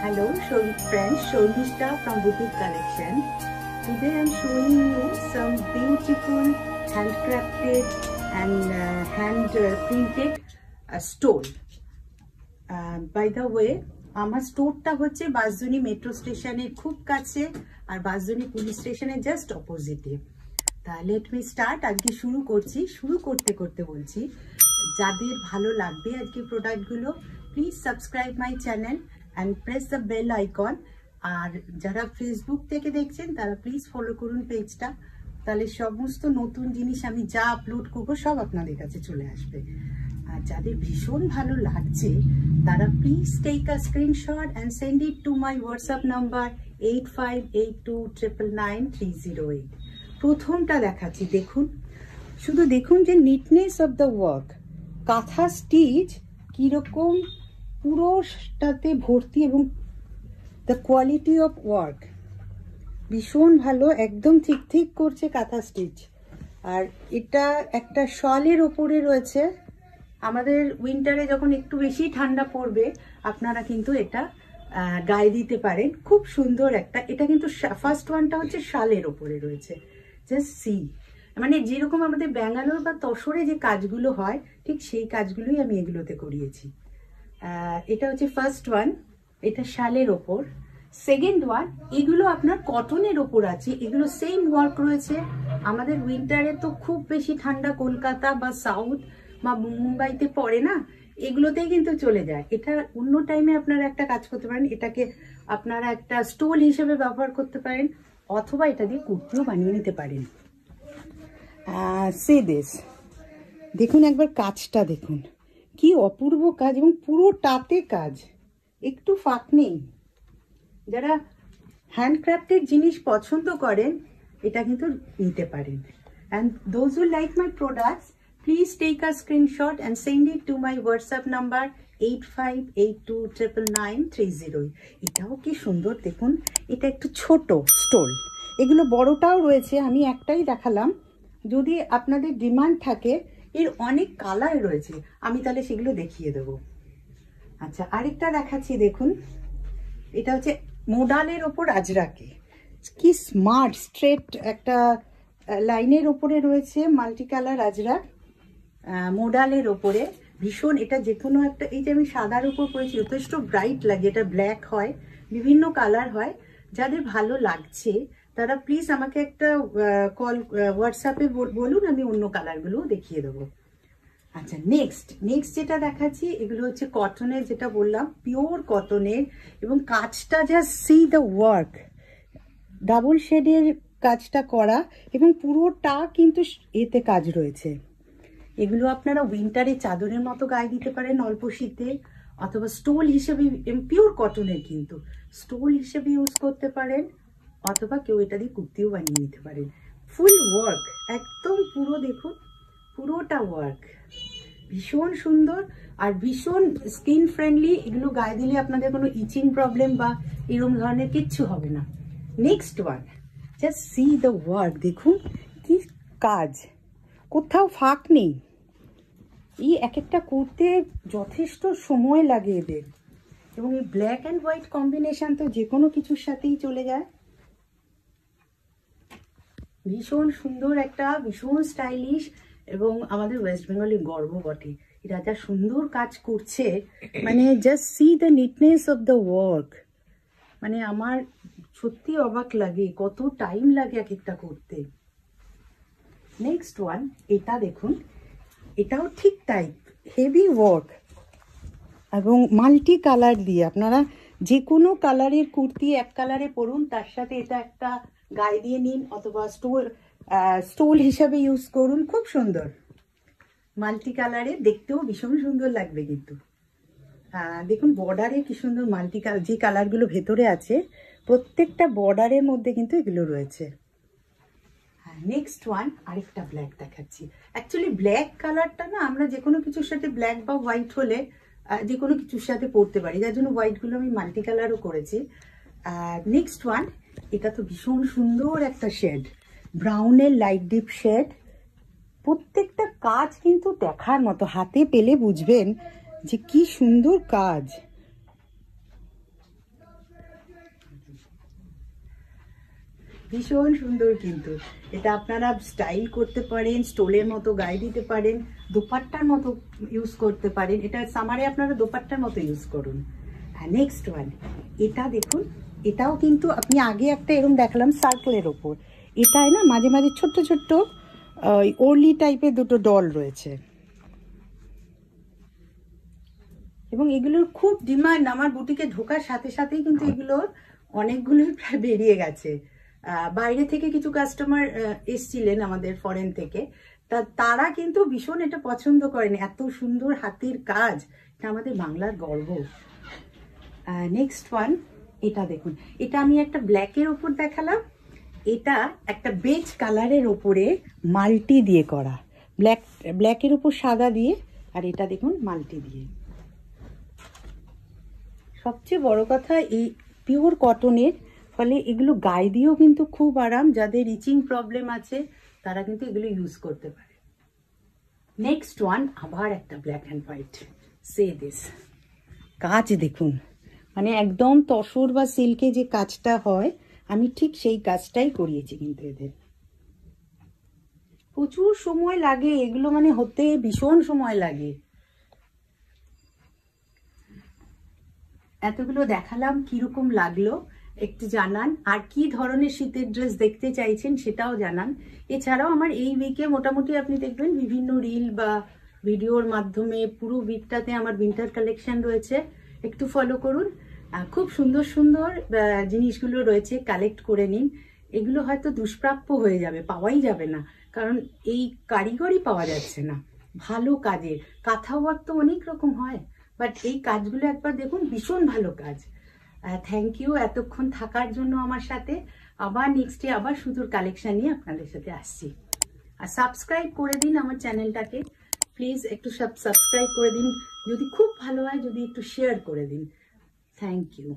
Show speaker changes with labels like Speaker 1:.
Speaker 1: Hello friends, Shormishta from Boutique Collection. Today I am showing you some beautiful handcrafted and hand printed stole. By the way, আমার স্টোরটা হচ্ছে বাসজনী metro স্টেশনের খুব কাছে আর বাসজনী police স্টেশনের just অপোজিটে। তা লেট মি স্টার্ট। আজকে শুরু করতে বলছি যাদের ভালো লাগবে আজকে প্রোডাক্টগুলো, please subscribe my channel and press the bell icon. আর যারা ফেসবুক থেকে দেখছেন তারা প্লিজ ফলো করুন পেজটা, তাহলে সমস্ত নতুন জিনিস আমি যা আপলোড করবো সব আপনাদের কাছে চলে আসবে। আর যাদের ভীষণ ভালো লাগছে তারা please take a screenshot and send it to my WhatsApp number 8582999308। প্রথমটা দেখাচ্ছি, দেখুন, শুধু দেখুন যে neatness of the work, kantha stitch কীরকম পুরোটাতে ভর্তি এবং দ্য কোয়ালিটি অফ ওয়ার্ক ভীষণ ভালো, একদম ঠিক করছে কাঁথা স্টিচ। আর এটা একটা শলের ওপরে রয়েছে। আমাদের উইন্টারে যখন একটু বেশি ঠান্ডা পড়বে আপনারা কিন্তু এটা গায়ে দিতে পারেন, খুব সুন্দর একটা। এটা কিন্তু ফার্স্ট ওয়ানটা হচ্ছে শালের ওপরে রয়েছে, জাস্ট সি, মানে যেরকম আমাদের ব্যাঙ্গালোর বা তসরে যে কাজগুলো হয় ঠিক সেই কাজগুলোই আমি এগুলোতে করিয়েছি। এটা হচ্ছে ফার্স্ট ওয়ান, এটা শালের ওপর। সেকেন্ড ওয়ান, এগুলো আপনার কটনের ওপর আছে, এগুলো সেম ওয়ার্ক রয়েছে। আমাদের উইন্টারে তো খুব বেশি ঠান্ডা কলকাতা বা সাউথ বা মুম্বাইতে পড়ে না, এগুলোতেই কিন্তু চলে যায়। এটা অন্য টাইমে আপনারা একটা কাজ করতে পারেন, এটাকে আপনারা একটা স্টোল হিসেবে ব্যবহার করতে পারেন, অথবা এটা দিয়ে কুর্তিও বানিয়ে নিতে পারেন। সে দিস, দেখুন একবার কাজটা দেখুন, কি অপূর্ব কাজ এবং পুরো টাতে কাজ, একটু ফাঁক নেই। যারা হ্যান্ডক্রাফটেড জিনিস পছন্দ করেন এটা কিন্তু নিতে পারেন। And those who like my products, please take a screenshot and send it to my WhatsApp number 8582999308। এটাও কি সুন্দর দেখুন, এটা একটু ছোট স্টোল, এগুলো বড়টাও রয়েছে, আমি একটাই দেখালাম। যদি আপনাদের ডিমান্ড থাকে এর অনেক কালার রয়েছে, আমি তাহলে সেগুলো দেখিয়ে দেবো। আচ্ছা, আরেকটা দেখাচ্ছি, দেখুন, এটা হচ্ছে মোডালের ওপর আজরাকে, কি স্মার্ট স্ট্রেট একটা লাইনের ওপরে রয়েছে মাল্টি কালার আজরাক মোডালের ওপরে, ভীষণ। এটা যে কোনো একটা, এই যে আমি সাদার উপর পরেছি যথেষ্ট ব্রাইট লাগে, এটা ব্ল্যাক হয়, বিভিন্ন কালার হয়। যাদের ভালো লাগছে তারা প্লিজ আমাকে একটা কল হোয়াটসঅ্যাপে বলুন, আমি অন্য কালারগুলো দেখিয়ে দেবো। আচ্ছা, নেক্সট যেটা দেখাচ্ছি, এগুলো হচ্ছে কটনের, যেটা বললাম পিওর কটনের, এবং কাজটা just see the work, double শেডের কাজটা করা এবং পুরোটা কিন্তু এতে কাজ রয়েছে। এগুলো আপনারা উইন্টারে চাদরের মতো গায়ে দিতে পারেন অল্প শীতে, অথবা স্টোল হিসেবে, পিওর কটনের কিন্তু স্টোল হিসেবে ইউজ করতে পারেন, অথবা কেউ এটা দিয়ে কুর্তিও বানিয়ে নিতে পারেন। ফুল ওয়ার্ক, একদম পুরো দেখুন, পুরোটা ওয়ার্ক, ভীষণ সুন্দর আর ভীষণ স্কিন ফ্রেন্ডলি। এগুলো গায়ে দিলে আপনাদের কোনো ইচিং প্রবলেম বা এরকম ধরনের কিচ্ছু হবে না। Next one, just see the work, দেখুন কি কাজ, কোথাও ফাঁক নেই। এই এক একটা করতে যথেষ্ট সময় লাগে এদের, এবং এই ব্ল্যাক অ্যান্ড হোয়াইট কম্বিনেশন তো যে কোনো কিছুর সাথেই চলে যায়। ভীষণ সুন্দর একটা, ভীষণ স্টাইলিশ, এবং আমাদের ওয়েস্ট বেঙ্গলের গর্ব বটে। এরা যা সুন্দর কাজ করছে, মানে just see the neatness of the work, মানে আমার সত্যি অবাক লাগে কত টাইম লাগে এক একটা করতে। নেক্সট ওয়ান, এটা দেখুন, এটাও ঠিক তাই, হেভি ওয়ার্ক এবং মাল্টি কালার দিয়ে আপনারা যে কোনো কালারের কুর্তি এক কালারে পরুন, তার সাথে এটা একটা গায়ে দিয়ে নিন, অথবা স্টোল হিসাবে ইউজ করুন, খুব সুন্দর মাল্টি কালারে, দেখতেও ভীষণ সুন্দর লাগবে কিন্তু। দেখুন বর্ডারে কি সুন্দর মাল্টি কালার, যে কালারগুলো ভেতরে আছে প্রত্যেকটা বর্ডারের মধ্যে কিন্তু এগুলো রয়েছে। নেক্সট ওয়ান, আরেকটা ব্ল্যাক দেখাচ্ছি। অ্যাকচুয়ালি ব্ল্যাক কালারটা না আমরা যে কোনো কিছুর সাথে, ব্ল্যাক বা হোয়াইট হলে যে কোনো কিছুর সাথে পরতে পারি, যার জন্য হোয়াইটগুলো আমি মাল্টি কালারও করেছি। নেক্সট ওয়ান, এটা তো ভীষণ সুন্দর একটা শেড, ব্রাউনের লাইট ডিপ শেড, প্রত্যেকটা কাজ কিন্তু দেখার মতো, হাতে পেলে বুঝবেন যে কি সুন্দর কাজ। ভীষণ সুন্দর কিন্তু এটা আপনারা স্টাইল করতে পারেন, স্টোলের মতো গায়ে দিতে পারেন, দোপাট্টার মতো ইউজ করতে পারেন। এটা সামারে আপনারা দোপাট্টার মতো ইউজ করুন। হ্যাঁ, নেক্সট ওয়ান, এটা দেখুন, এটাও কিন্তু আপনি আগে একটা এরকম দেখালাম সার্কেলের ওপর, এটায় না মাঝে মাঝে ছোট্ট ছোট্ট ওরলি টাইপের দুটো ডল রয়েছে এবং এগুলোর খুব ডিমান্ড। আমার বুটিকে ঢোকার সাথে সাথেই কিন্তু এগুলোর অনেকগুলোই প্রায় বেরিয়ে গেছে। বাইরে থেকে কিছু কাস্টমার এসছিলেন আমাদের ফরেন থেকে, তারা কিন্তু ভীষণ এটা পছন্দ করেন। এত সুন্দর হাতের কাজ, এটা আমাদের বাংলার গর্ব। নেক্সট ওয়ান, এটা দেখুন, এটা আমি একটা ব্ল্যাকের ওপর দেখালাম, এটা একটা বেজ কালারের ওপরে মাল্টি দিয়ে করা, ব্ল্যাকের ওপর সাদা দিয়ে, আর এটা দেখুন মাল্টি দিয়ে। সবচেয়ে বড় কথা এই পিওর কটনের ফলে এগুলো গায়ে দিয়েও কিন্তু খুব আরাম। যাদের ইচিং প্রবলেম আছে তারা কিন্তু এগুলো ইউজ করতে পারে। নেক্সট ওয়ান, আবার একটা black and white, say this. কাজ দেখুন, মানে একদম তসর বা সিল্কে যে কাজটা হয় আমি ঠিক সেই কাজটাই করিয়েছি কিন্তু এদের। প্রচুর সময় লাগে এগুলো, মানে হতে ভীষণ সময় লাগে। এতগুলো দেখালাম, কিরকম লাগলো একটু জানান, আর কি ধরনের শীতের ড্রেস দেখতে চাইছেন সেটাও জানান। এছাড়াও আমার এই উইকে মোটামুটি আপনি দেখবেন বিভিন্ন রিল বা ভিডিওর মাধ্যমে পুরো উইকটাতে আমার উইন্টার কালেকশন রয়েছে, একটু ফলো করুন। খুব সুন্দর সুন্দর জিনিসগুলো রয়েছে, কালেক্ট করে নিন। এগুলো হয়তো দুষ্প্রাপ্য হয়ে যাবে, পাওয়াই যাবে না, কারণ এই কারিগরই পাওয়া যাচ্ছে না ভালো কাজের। কাঁথা ওয়ার্ক তো অনেক রকম হয়, বাট এই কাজগুলো একবার দেখুন, ভীষণ ভালো কাজ। থ্যাংক ইউ এতক্ষণ থাকার জন্য আমার সাথে। আবার নেক্সটে আবার সুন্দর কালেকশন নিয়ে আপনাদের সাথে আসছি। আর সাবস্ক্রাইব করে দিন আমার চ্যানেলটাকে, প্লিজ একটু সাবস্ক্রাইব করে দিন। যদি খুব ভালো হয় যদি একটু শেয়ার করে দিন। Thank you.